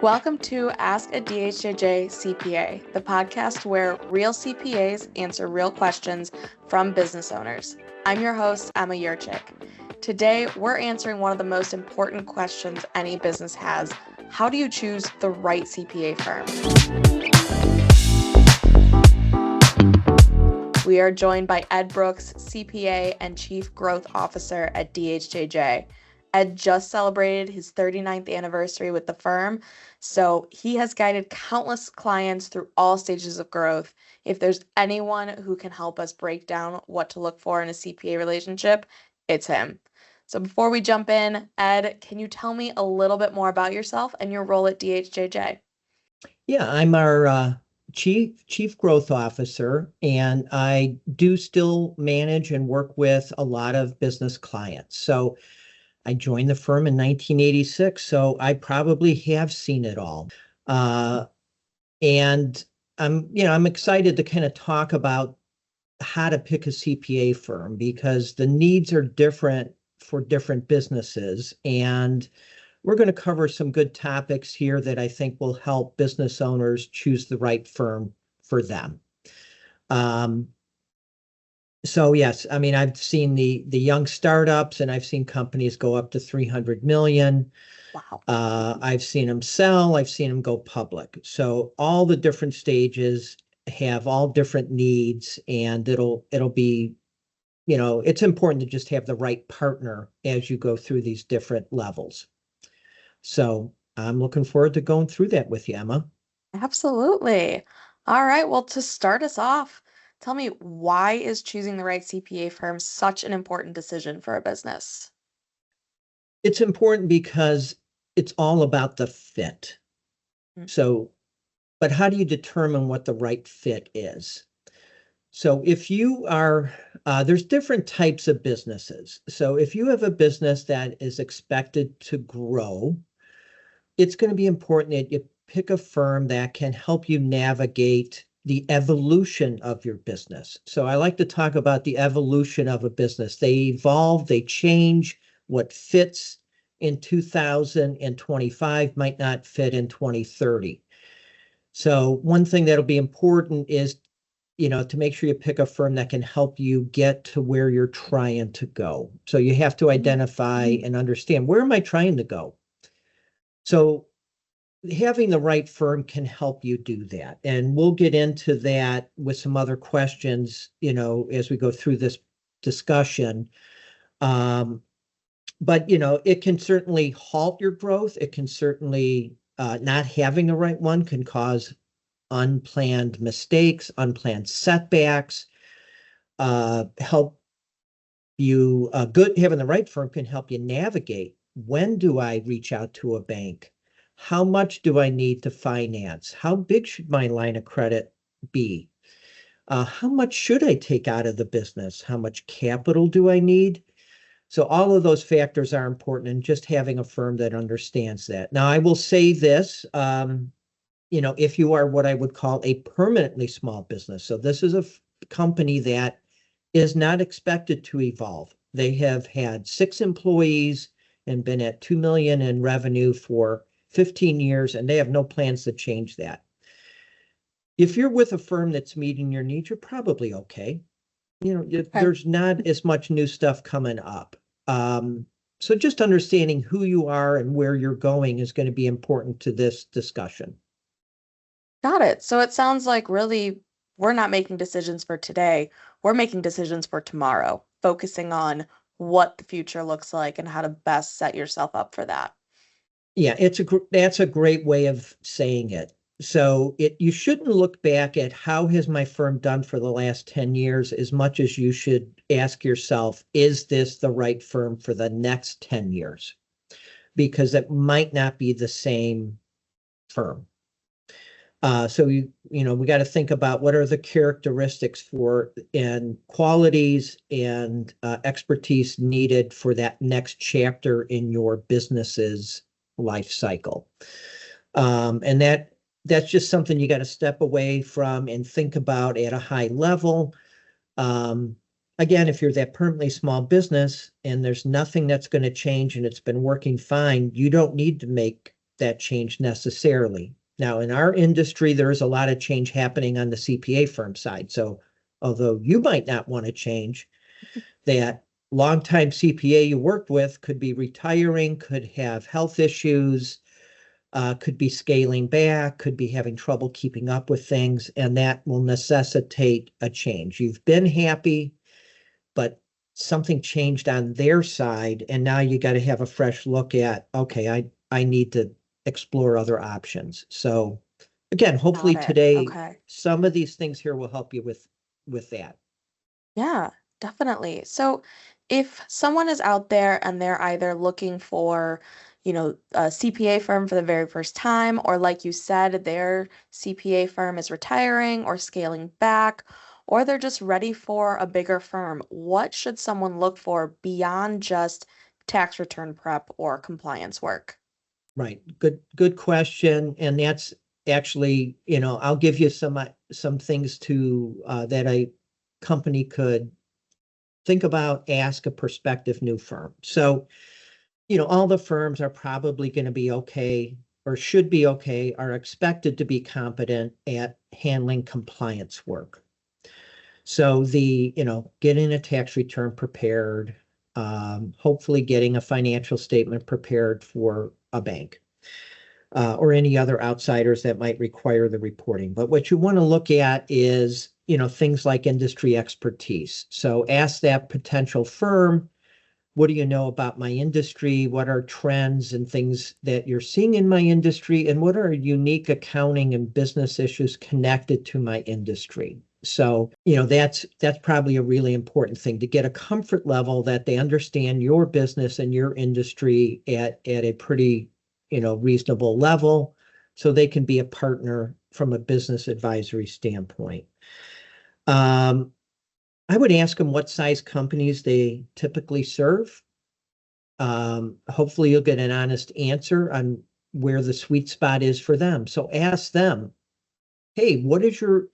Welcome to Ask a DHJJ CPA, the podcast where real CPAs answer real questions from business owners. I'm your host, Emma Yurchik. Today, we're answering one of the most important questions any business has. How do you choose the right CPA firm? We are joined by Ed Brooks, CPA and Chief Growth Officer at DHJJ. Ed just celebrated his 39th anniversary with the firm, so he has guided countless clients through all stages of growth. If there's anyone who can help us break down what to look for in a CPA relationship, it's him. So before we jump in, Ed, can you tell me a little bit more about yourself and your role at DHJJ? Yeah, I'm our chief growth officer, and I do still manage and work with a lot of business clients. So I joined the firm in 1986, so I probably have seen it all. And I'm excited to kind of talk about how to pick a CPA firm because the needs are different for different businesses. And we're going to cover some good topics here that I think will help business owners choose the right firm for them. So yes, I mean, I've seen the young startups and I've seen companies go up to 300 million. Wow. I've seen them sell, I've seen them go public. So all the different stages have all different needs, and it'll be, it's important to just have the right partner as you go through these different levels. So I'm looking forward to going through that with you, Emma. Absolutely. All right. Well, to start us off, tell me, why is choosing the right CPA firm such an important decision for a business? It's important because it's all about the fit. So, but how do you determine what the right fit is? So if you are, there's different types of businesses. So if you have a business that is expected to grow, it's going to be important that you pick a firm that can help you navigate the evolution of your business. So I like to talk about the evolution of a business. They evolve, they change. What fits in 2025 might not fit in 2030. So one thing that'll be important is, to make sure you pick a firm that can help you get to where you're trying to go. So you have to identify and understand, where am I trying to go? So having the right firm can help you do that. And we'll get into that with some other questions, as we go through this discussion. But, it can certainly halt your growth. It can certainly, not having the right one can cause unplanned mistakes, unplanned setbacks. Help you, having the right firm can help you navigate. When do I reach out to a bank? How much do I need to finance? How big should my line of credit be? How much should I take out of the business? How much capital do I need? So all of those factors are important, and just having a firm that understands that. Now, I will say this, if you are what I would call a permanently small business. So this is a company that is not expected to evolve. They have had 6 employees and been at 2 million in revenue for 15 years, and they have no plans to change that. If you're with a firm that's meeting your needs, you're probably okay. There's not as much new stuff coming up. So just understanding who you are and where you're going is going to be important to this discussion. Got it. So it sounds like really we're not making decisions for today. We're making decisions for tomorrow, focusing on what the future looks like and how to best set yourself up for that. Yeah, that's a great way of saying it. So you shouldn't look back at how has my firm done for the last 10 years as much as you should ask yourself, is this the right firm for the next 10 years? Because it might not be the same firm. So we got to think about what are the characteristics and qualities and expertise needed for that next chapter in your business's life cycle. And that's just something you got to step away from and think about at a high level. Again, if you're that permanently small business and there's nothing that's going to change and it's been working fine, you don't need to make that change necessarily. Now, in our industry, there's a lot of change happening on the CPA firm side. So although you might not want to change, that longtime CPA you worked with could be retiring, could have health issues, could be scaling back, could be having trouble keeping up with things, and that will necessitate a change. You've been happy, but something changed on their side, and now you got to have a fresh look at, okay, I need to explore other options. So again, hopefully Got it. today, Okay. some of these things here will help you with that. Yeah, definitely. So if someone is out there and they're either looking for, a CPA firm for the very first time, or like you said, their CPA firm is retiring or scaling back, or they're just ready for a bigger firm, what should someone look for beyond just tax return prep or compliance work? Right. Good question. And that's actually, I'll give you some things to that a company could think about, ask a prospective new firm. So, all the firms are probably going to be okay or should be okay, are expected to be competent at handling compliance work. So getting a tax return prepared, hopefully getting a financial statement prepared for a bank. Or any other outsiders that might require the reporting. But what you want to look at is, things like industry expertise. So ask that potential firm, what do you know about my industry? What are trends and things that you're seeing in my industry? And what are unique accounting and business issues connected to my industry? So, that's probably a really important thing to get a comfort level that they understand your business and your industry at a pretty reasonable level, so they can be a partner from a business advisory standpoint. I would ask them what size companies they typically serve. Hopefully you'll get an honest answer on where the sweet spot is for them. So ask them, hey, what is your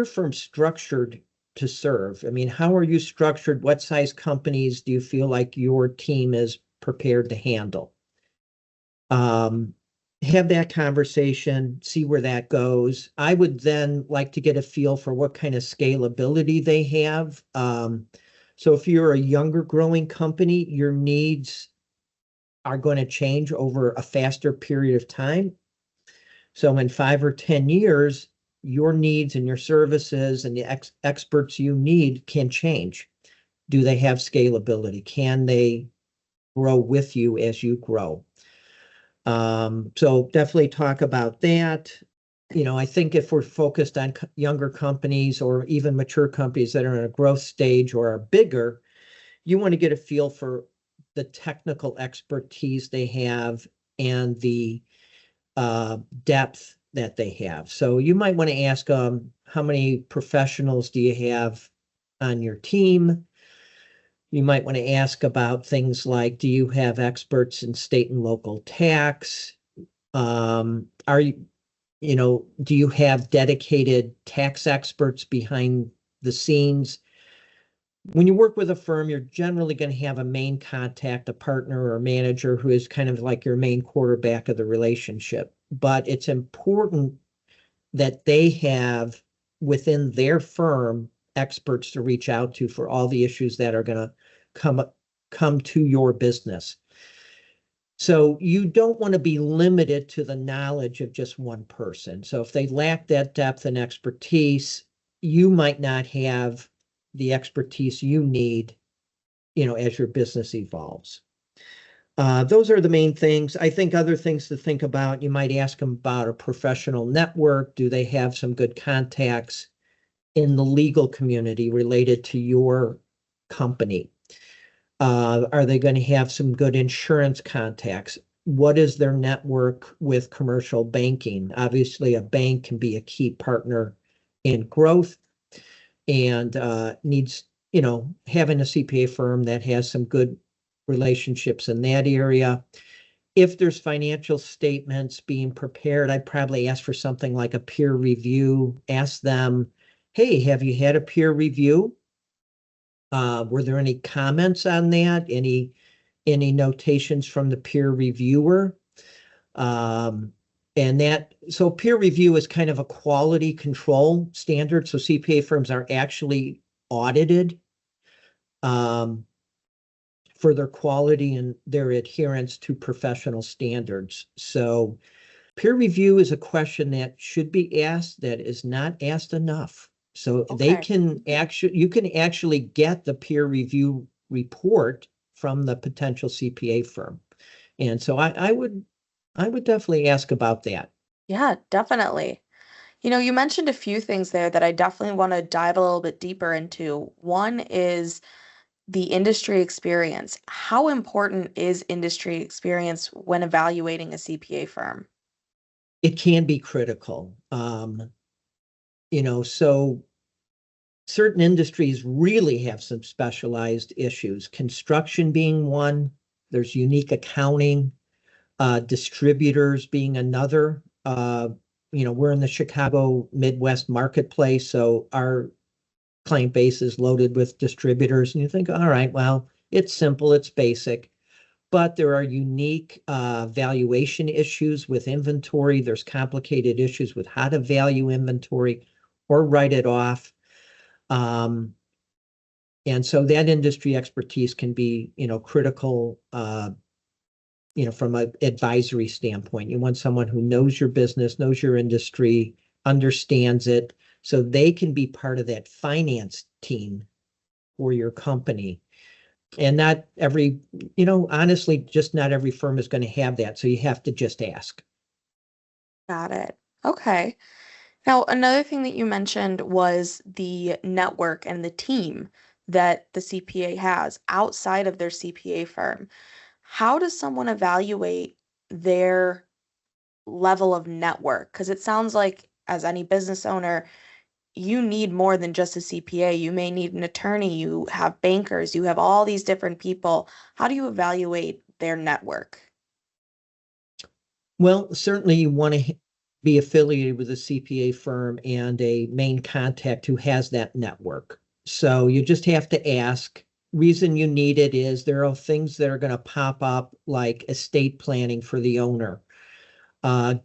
firm structured to serve? I mean, how are you structured? What size companies do you feel like your team is prepared to handle? Have that conversation, see where that goes. I would then like to get a feel for what kind of scalability they have. So if you're a younger growing company, your needs are going to change over a faster period of time. So in 5 or 10 years, your needs and your services and the experts you need can change. Do they have scalability? Can they grow with you as you grow? So definitely talk about that. I think if we're focused on younger companies or even mature companies that are in a growth stage or are bigger, you want to get a feel for the technical expertise they have and the depth that they have. So you might want to ask them, how many professionals do you have on your team? You might want to ask about things like, do you have experts in state and local tax? Are you, do you have dedicated tax experts behind the scenes? When you work with a firm, you're generally going to have a main contact, a partner or a manager who is kind of like your main quarterback of the relationship. But it's important that they have within their firm experts to reach out to for all the issues that are going to come to your business. So you don't want to be limited to the knowledge of just one person. So if they lack that depth and expertise, you might not have the expertise you need, as your business evolves. Those are the main things. I think other things to think about, you might ask them about a professional network. Do they have some good contacts in the legal community related to your company? Are they going to have some good insurance contacts? What is their network with commercial banking? Obviously, a bank can be a key partner in growth and needs, having a CPA firm that has some good relationships in that area. If there's financial statements being prepared, I'd probably ask for something like a peer review. Ask them, hey, have you had a peer review? Were there any comments on that? Any notations from the peer reviewer? So peer review is kind of a quality control standard. So CPA firms are actually audited for their quality and their adherence to professional standards. So peer review is a question that should be asked that is not asked enough. So you can actually get the peer review report from the potential CPA firm. And so I would definitely ask about that. Yeah, definitely. You mentioned a few things there that I definitely want to dive a little bit deeper into. One is the industry experience. How important is industry experience when evaluating a CPA firm? It can be critical. So certain industries really have some specialized issues, construction being one. There's unique accounting, distributors being another. We're in the Chicago Midwest marketplace, so our client base is loaded with distributors. And you think, all right, well, it's simple, it's basic. But there are unique valuation issues with inventory. There's complicated issues with how to value inventory or write it off. And so that industry expertise can be, critical, from an advisory standpoint. You want someone who knows your business, knows your industry, understands it, so they can be part of that finance team for your company. And not every, honestly, just not every firm is going to have that. So you have to just ask. Got it. Okay. Now, another thing that you mentioned was the network and the team that the CPA has outside of their CPA firm. How does someone evaluate their level of network? Because it sounds like, as any business owner, you need more than just a CPA. You may need an attorney, you have bankers, you have all these different people. How do you evaluate their network? Well, certainly you want to be affiliated with a CPA firm and a main contact who has that network. So you just have to ask. Reason you need it is there are things that are going to pop up, like estate planning for the owner,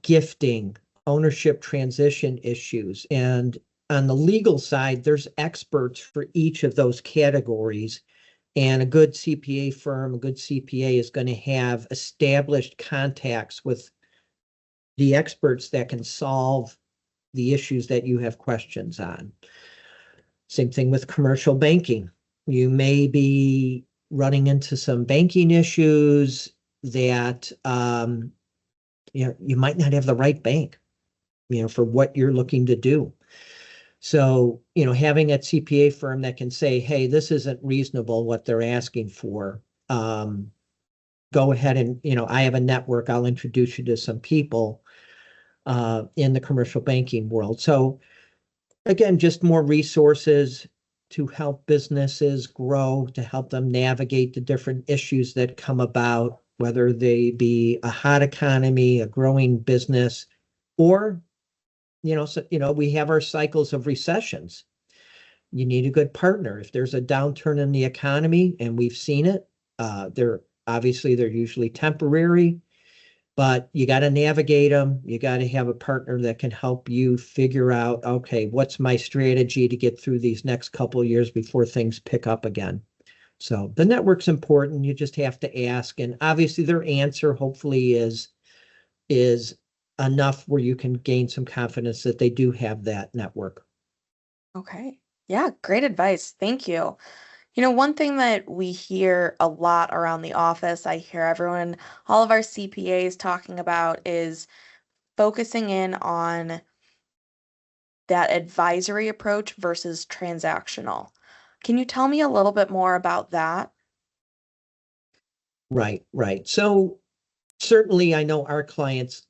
gifting, ownership transition issues. And on the legal side, there's experts for each of those categories. And a good CPA firm, a good CPA is going to have established contacts with the experts that can solve the issues that you have questions on. Same thing with commercial banking. You may be running into some banking issues that you might not have the right bank, for what you're looking to do. So, having a CPA firm that can say, hey, this isn't reasonable what they're asking for. Go ahead and, I have a network. I'll introduce you to some people in the commercial banking world. So again, just more resources to help businesses grow, to help them navigate the different issues that come about, whether they be a hot economy, a growing business, or, we have our cycles of recessions. You need a good partner. If there's a downturn in the economy, and we've seen it, they're usually temporary, but you got to navigate them. You got to have a partner that can help you figure out, okay, what's my strategy to get through these next couple of years before things pick up again. So the network's important. You just have to ask. And obviously their answer hopefully is enough where you can gain some confidence that they do have that network. Okay. Yeah, great advice. Thank you. One thing that we hear a lot around the office, I hear all of our CPAs talking about, is focusing in on that advisory approach versus transactional. Can you tell me a little bit more about that? Right. So certainly I know our clients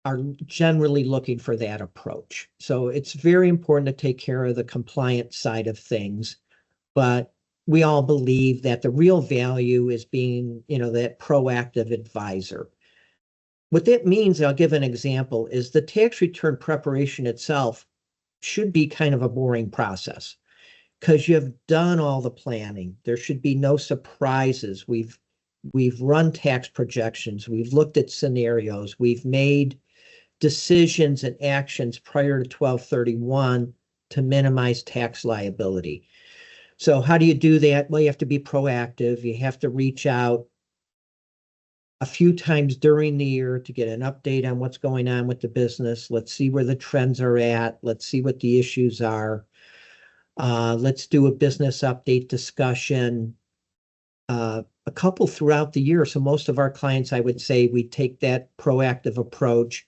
are generally looking for that approach. So it's very important to take care of the compliance side of things, but we all believe that the real value is being, that proactive advisor. What that means, I'll give an example, is the tax return preparation itself should be kind of a boring process because you've done all the planning. There should be no surprises. We've We've run tax projections. We've looked at scenarios. We've made decisions and actions prior to 12/31 to minimize tax liability. So how do you do that? Well, you have to be proactive. You have to reach out a few times during the year to get an update on what's going on with the business. Let's see where the trends are at. Let's see what the issues are. Let's do a business update discussion, a couple throughout the year. So most of our clients, I would say, we take that proactive approach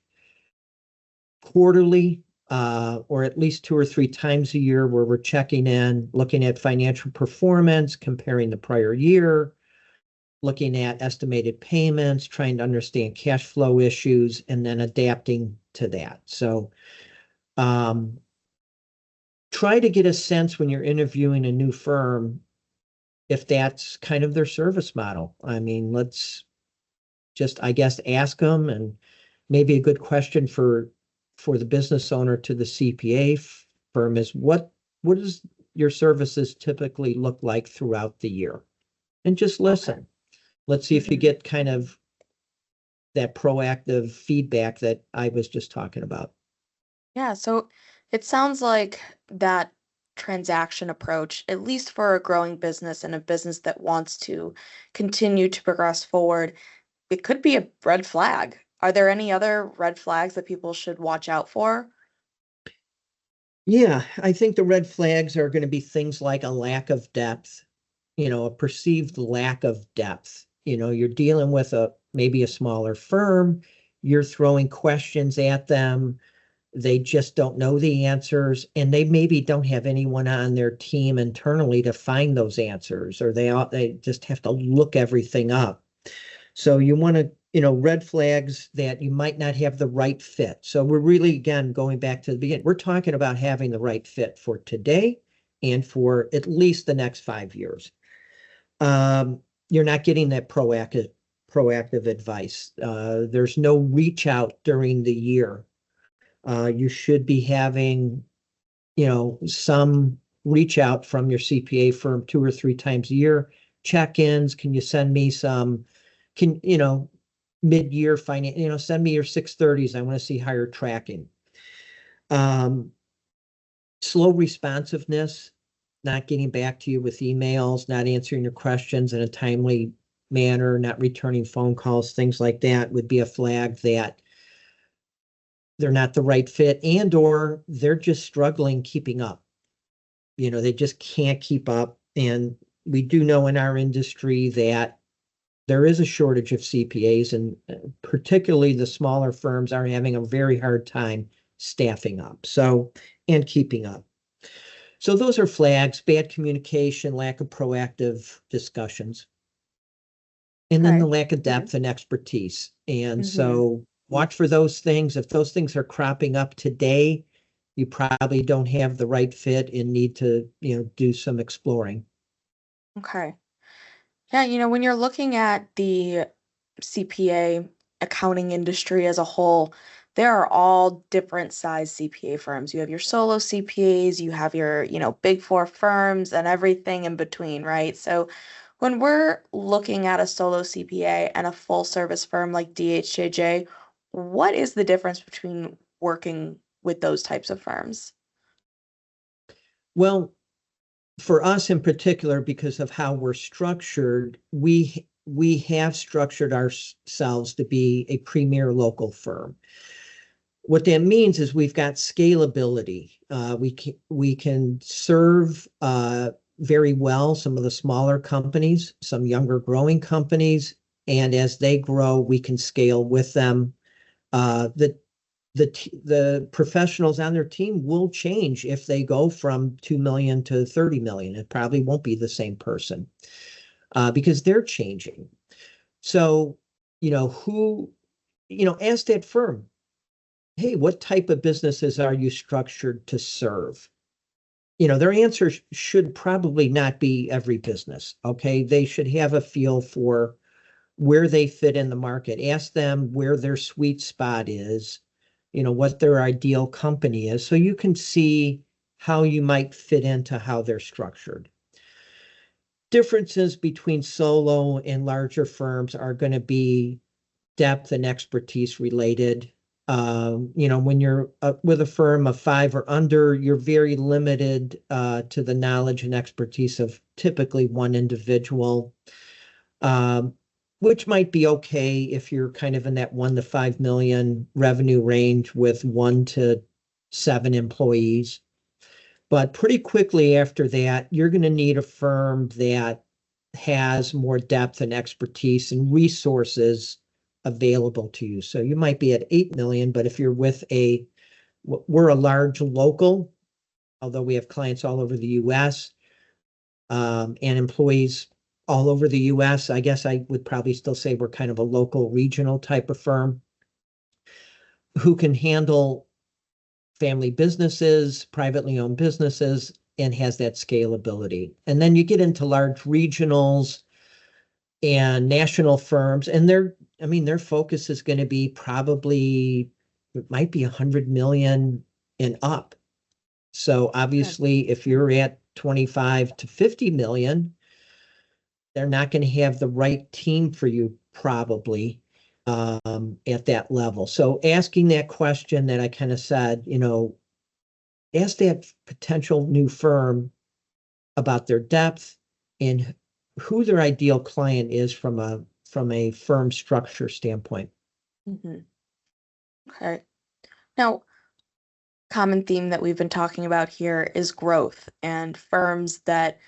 quarterly, or at least 2 or 3 times a year, where we're checking in, looking at financial performance, comparing the prior year, looking at estimated payments, trying to understand cash flow issues, and then adapting to that. So try to get a sense when you're interviewing a new firm if that's kind of their service model. I mean, let's just, I guess, ask them. And maybe a good question for the business owner to the CPA firm is, what does your services typically look like throughout the year? And just listen. Okay. Let's see if you get kind of that proactive feedback that I was just talking about. Yeah, so it sounds like that transaction approach, at least for a growing business and a business that wants to continue to progress forward, it could be a red flag. Are there any other red flags that people should watch out for? Yeah, I think the red flags are going to be things like a lack of depth, a perceived lack of depth. You're dealing with maybe a smaller firm, you're throwing questions at them, they just don't know the answers, and they maybe don't have anyone on their team internally to find those answers, or they just have to look everything up. So you want to, red flags that you might not have the right fit. So we're really, again, going back to the beginning, we're talking about having the right fit for today and for at least the next 5 years. You're not getting that proactive advice. There's no reach out during the year. You should be having, some reach out from your CPA firm 2 or 3 times a year. Check-ins. Can you send me some, mid-year finance, send me your 630s. I want to see how you're tracking. Slow responsiveness, not getting back to you with emails, not answering your questions in a timely manner, not returning phone calls, things like that would be a flag that they're not the right fit, and or they're just struggling keeping up. They just can't keep up. And we do know in our industry that there is a shortage of CPAs, and particularly the smaller firms are having a very hard time staffing up and keeping up. So those are flags: bad communication, lack of proactive discussions, and then the lack of depth and expertise. And so watch for those things. If those things are cropping up today, you probably don't have the right fit and need to, do some exploring. Okay. Yeah, when you're looking at the CPA accounting industry as a whole, there are all different size CPA firms. You have your solo CPAs, you have your, big four firms and everything in between, right? So when we're looking at a solo CPA and a full service firm like DHJJ, what is the difference between working with those types of firms? Well, for us in particular, because of how we're structured, we have structured ourselves to be a premier local firm. What that means is we've got scalability. We can serve very well some of the smaller companies, some younger growing companies, and as they grow, we can scale with them. The professionals on their team will change if they go from 2 million to 30 million. It probably won't be the same person because they're changing. So, ask that firm, hey, what type of businesses are you structured to serve? Their answer should probably not be every business. Okay. They should have a feel for where they fit in the market. Ask them where their sweet spot is, what their ideal company is, so you can see how you might fit into how they're structured. differences between solo and larger firms are going to be depth and expertise related. When you're with a firm of 5 or under, you're very limited to the knowledge and expertise of typically one individual, which might be okay if you're kind of in that 1 to 5 million revenue range with 1 to 7 employees. But pretty quickly after that, you're going to need a firm that has more depth and expertise and resources available to you. So you might be at 8 million, but if you're with we're a large local, although we have clients all over the US, and employees all over the US, I guess I would probably still say we're kind of a local regional type of firm who can handle family businesses, privately owned businesses, and has that scalability. And then you get into large regionals and national firms, and their focus is going to be probably, it might be 100 million and up. So obviously, if you're at 25 to 50 million, they're not going to have the right team for you probably at that level. So asking that question that I kind of said, ask that potential new firm about their depth and who their ideal client is from a firm structure standpoint. Mm-hmm. Okay. Now, common theme that we've been talking about here is growth, and firms that,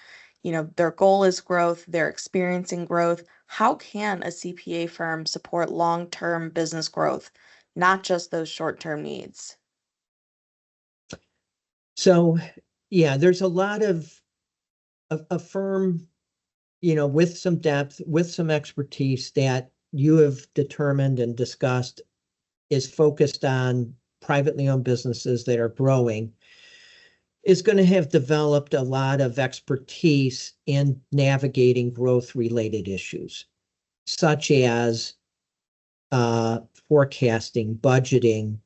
their goal is growth, they're experiencing growth. How can a CPA firm support long-term business growth, not just those short-term needs? So, yeah, there's a lot of a firm, with some depth, with some expertise that you have determined and discussed is focused on privately owned businesses that are growing, is going to have developed a lot of expertise in navigating growth related issues, such as forecasting, budgeting,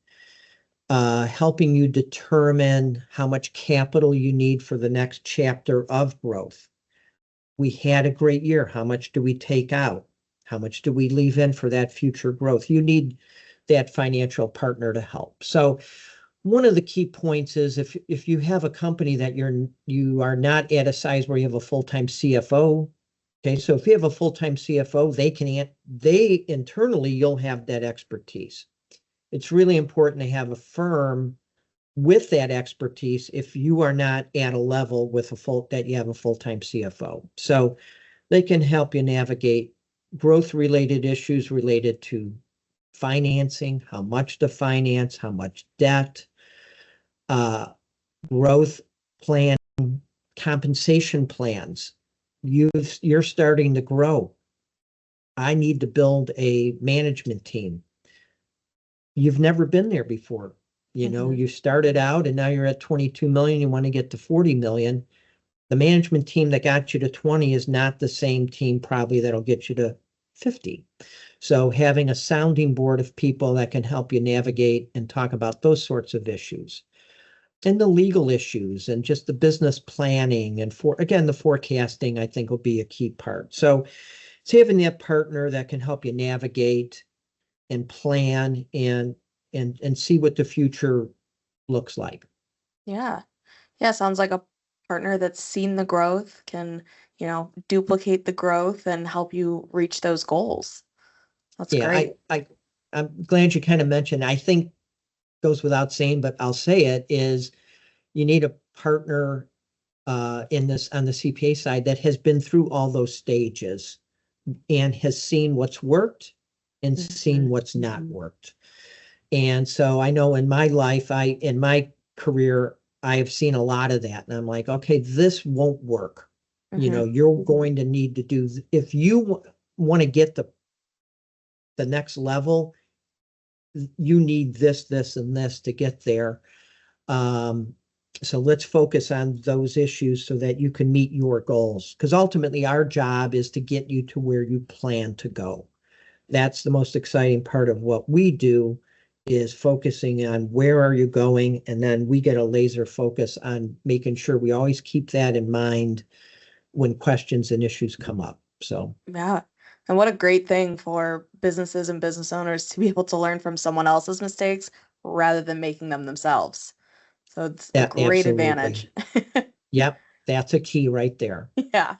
helping you determine how much capital you need for the next chapter of growth. We had a great year. How much do we take out? How much do we leave in for that future growth? You need that financial partner to help. So one of the key points is if you have a company that you are not at a size where you have a full-time CFO. Okay, so if you have a full-time CFO, they internally, you'll have that expertise. It's really important to have a firm with that expertise if you are not at a level with that you have a full-time CFO. So they can help you navigate growth related issues related to financing, how much to finance, how much debt, growth plan, compensation plans. You're starting to grow. I need to build a management team. You've never been there before. You started out and now you're at 22 million. You want to get to 40 million. The management team that got you to 20 is not the same team probably that'll get you to 50. So having a sounding board of people that can help you navigate and talk about those sorts of issues. And the legal issues and just the business planning and the forecasting, I think will be a key part. So it's having that partner that can help you navigate and plan and see what the future looks like. Yeah. Sounds like a partner that's seen the growth, can, duplicate the growth and help you reach those goals. That's great. I'm glad you kind of mentioned, I think goes without saying, but I'll say it, is you need a partner on the CPA side that has been through all those stages and has seen what's worked and seen what's not worked. And so I know in my life, in my career, I have seen a lot of that. And I'm like, okay, this won't work. You're going to need to do, if you want to get the next level, you need this, and this to get there. So let's focus on those issues so that you can meet your goals. Because ultimately our job is to get you to where you plan to go. That's the most exciting part of what we do, is focusing on where are you going, and then we get a laser focus on making sure we always keep that in mind when questions and issues come up. So Yeah. And what a great thing for businesses and business owners to be able to learn from someone else's mistakes rather than making them themselves. So it's a great absolutely. advantage. Yep, that's a key right there. Yeah,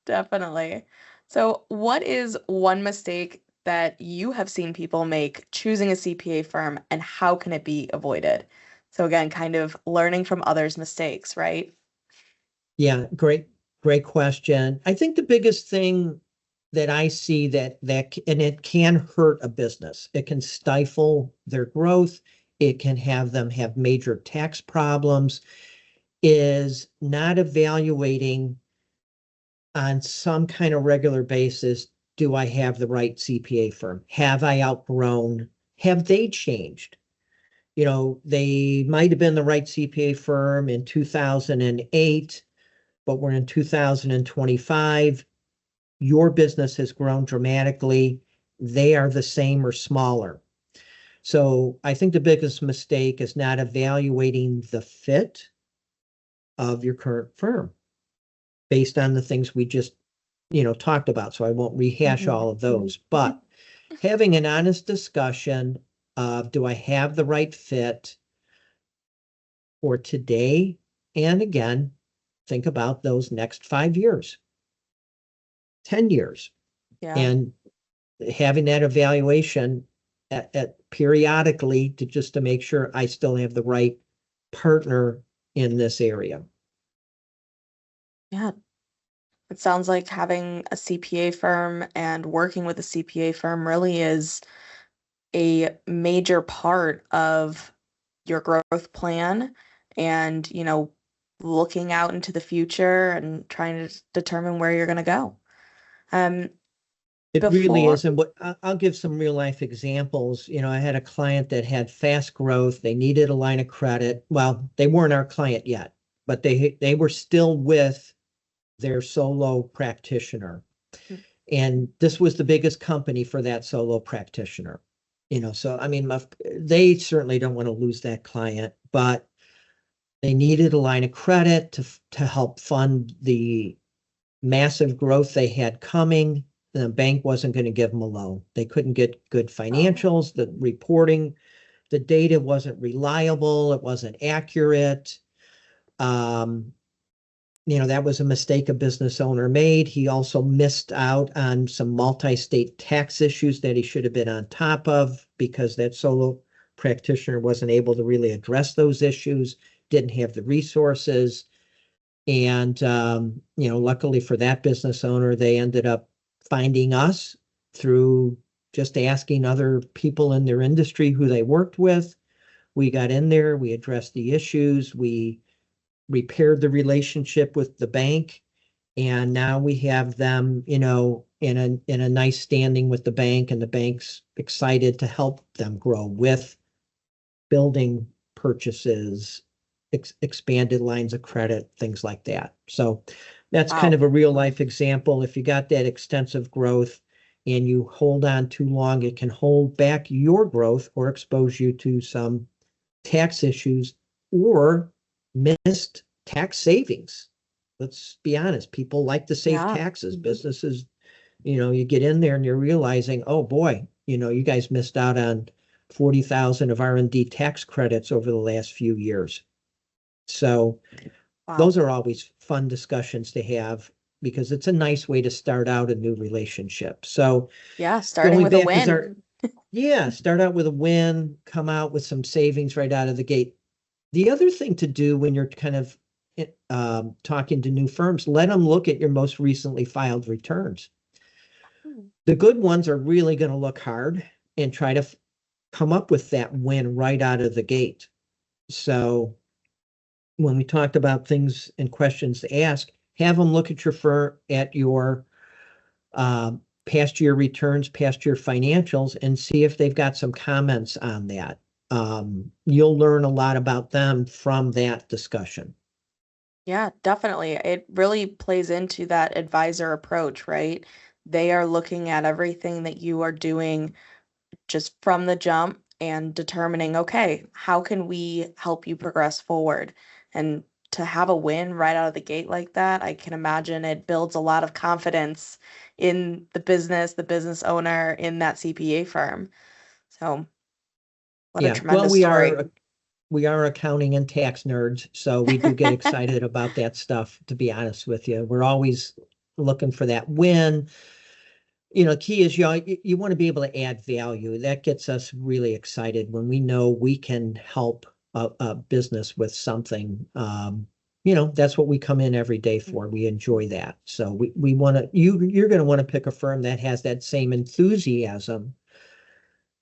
definitely. So, what is one mistake that you have seen people make choosing a CPA firm, and how can it be avoided? So, again, kind of learning from others' mistakes, right? Yeah, great question. I think the biggest thing that I see and it can hurt a business. It can stifle their growth. It can have them have major tax problems, is not evaluating on some kind of regular basis. Do I have the right CPA firm? Have I outgrown? Have they changed? They might have been the right CPA firm in 2008, but we're in 2025. Your business has grown dramatically. They are the same or smaller. So I think the biggest mistake is not evaluating the fit of your current firm based on the things we just, talked about. So I won't rehash Mhm. all of those, but having an honest discussion of, do I have the right fit for today? And again, think about those next 5 years, 10 years, Yeah. and having that evaluation at periodically to make sure I still have the right partner in this area. Yeah. It sounds like having a CPA firm and working with a CPA firm really is a major part of your growth plan and, looking out into the future and trying to determine where you're going to go. Um, It really before, is. And I'll give some real life examples. I had a client that had fast growth. They needed a line of credit. Well, they weren't our client yet, but they were still with their solo practitioner. And this was the biggest company for that solo practitioner. So I mean, they certainly don't want to lose that client, but they needed a line of credit to help fund the massive growth they had coming. The bank wasn't going to give them a loan. They couldn't get good oh, financials. The reporting, the data wasn't reliable. It wasn't accurate. Um, that was a mistake a business owner made. He also missed out on some multi-state tax issues that he should have been on top of because that solo practitioner wasn't able to really address those issues, didn't have the resources. And, luckily for that business owner, they ended up finding us through just asking other people in their industry who they worked with. We got in there, we addressed the issues, we repaired the relationship with the bank, and now we have them, in a nice standing with the bank, and the bank's excited to help them grow with building purchases, expanded lines of credit, things like that. So that's kind wow. of a real life example. If you got that extensive growth and you hold on too long, it can hold back your growth or expose you to some tax issues or missed tax savings. Let's be honest, people like to save Yeah. taxes. Businesses, you get in there and you're realizing, oh boy, you guys missed out on 40,000 of R&D tax credits over the last few years. So Wow. those are always fun discussions to have because it's a nice way to start out a new relationship. So Yeah. Starting going with a back, win. start out with a win, come out with some savings right out of the gate. The other thing to do when you're kind of talking to new firms, let them look at your most recently filed returns. Hmm. The good ones are really going to look hard and try to come up with that win right out of the gate. So when we talked about things and questions to ask, have them look at your uh, past year returns, past year financials, and see if they've got some comments on that. You'll learn a lot about them from that discussion. Yeah, definitely. It really plays into that advisor approach, right? They are looking at everything that you are doing just from the jump and determining, okay, how can we help you progress forward? And to have a win right out of the gate like that, I can imagine it builds a lot of confidence in the business owner, in that CPA firm. So what a Yeah, well, tremendous story. we are accounting and tax nerds, so we do get excited about that stuff, to be honest with you. We're always looking for that win. Key is you want to be able to add value. That gets us really excited when we know we can help a business with something. That's what we come in every day for. We enjoy that. So we want to, you're going to want to pick a firm that has that same enthusiasm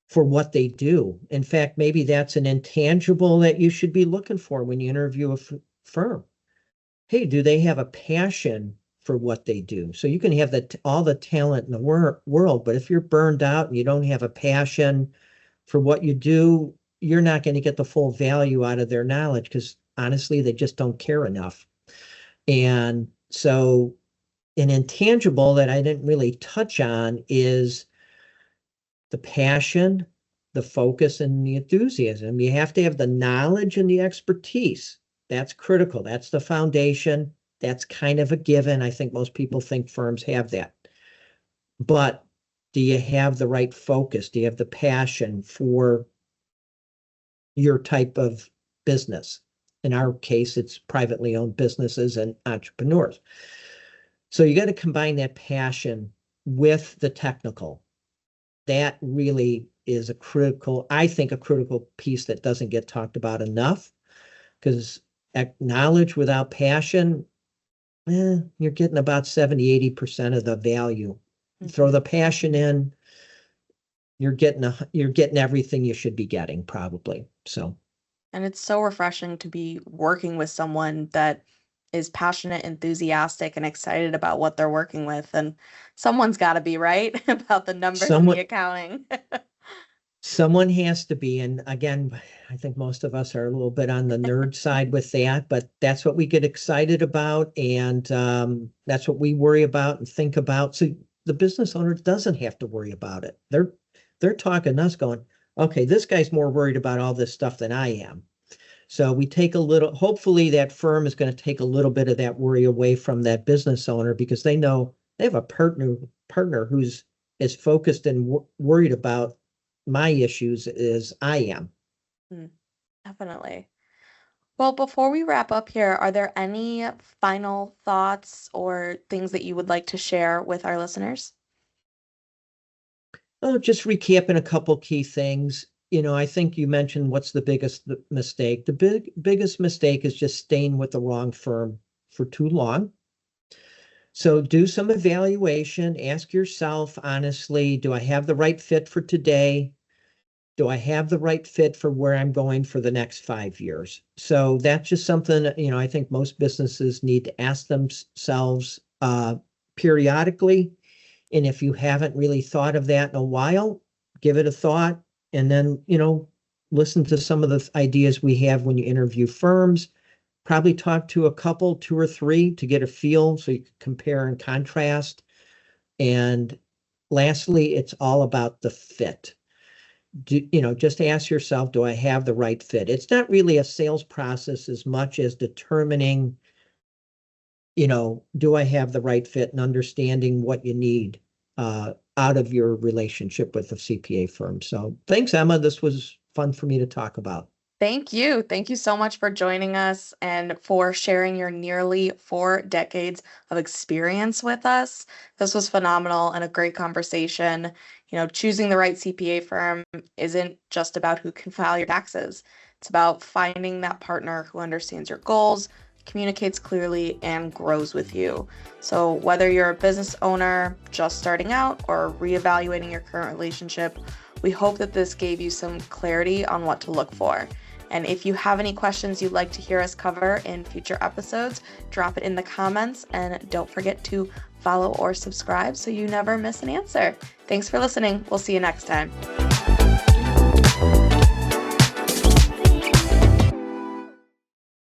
for what they do. In fact, maybe that's an intangible that you should be looking for when you interview a firm. Hey, do they have a passion for what they do? So you can have all the talent in the world, but if you're burned out and you don't have a passion for what you do, you're not going to get the full value out of their knowledge, because honestly, they just don't care enough. And so an intangible that I didn't really touch on is the passion, the focus, and the enthusiasm. You have to have the knowledge and the expertise. That's critical. That's the foundation. That's kind of a given. I think most people think firms have that. But do you have the right focus? Do you have the passion for your type of business? In our case, it's privately owned businesses and entrepreneurs. So you got to combine that passion with the technical. That really is a critical piece that doesn't get talked about enough, because knowledge without passion, you're getting about 70-80% of the value. Throw the passion in, you're getting everything you should be getting, probably. So, and it's so refreshing to be working with someone that is passionate, enthusiastic, and excited about what they're working with. And someone's got to be, right, about the numbers and the accounting. Someone has to be. And again, I think most of us are a little bit on the nerd side with that, but that's what we get excited about. And that's what we worry about and think about. So the business owner doesn't have to worry about it. They're talking to us going, okay, this guy's more worried about all this stuff than I am. So we take hopefully that firm is going to take a little bit of that worry away from that business owner, because they know they have a partner who's as focused and worried about my issues as I am. Definitely. Well, before we wrap up here, are there any final thoughts or things that you would like to share with our listeners? Oh, just recapping a couple key things. I think you mentioned what's the biggest mistake. The biggest mistake is just staying with the wrong firm for too long. So do some evaluation. Ask yourself honestly, do I have the right fit for today? Do I have the right fit for where I'm going for the next 5 years? So that's just something, I think most businesses need to ask themselves periodically. And if you haven't really thought of that in a while, give it a thought. And then, listen to some of the ideas we have when you interview firms. Probably talk to a couple, 2 or 3, to get a feel so you can compare and contrast. And lastly, it's all about the fit. Just ask yourself, do I have the right fit? It's not really a sales process as much as determining, do I have the right fit, and understanding what you need out of your relationship with the CPA firm. So thanks, Emma. This was fun for me to talk about. Thank you. Thank you so much for joining us and for sharing your nearly 4 decades of experience with us. This was phenomenal and a great conversation. Choosing the right CPA firm isn't just about who can file your taxes. It's about finding that partner who understands your goals, communicates clearly, and grows with you. So whether you're a business owner just starting out or reevaluating your current relationship, we hope that this gave you some clarity on what to look for. And if you have any questions you'd like to hear us cover in future episodes, drop it in the comments, and don't forget to follow or subscribe so you never miss an answer. Thanks for listening. We'll see you next time.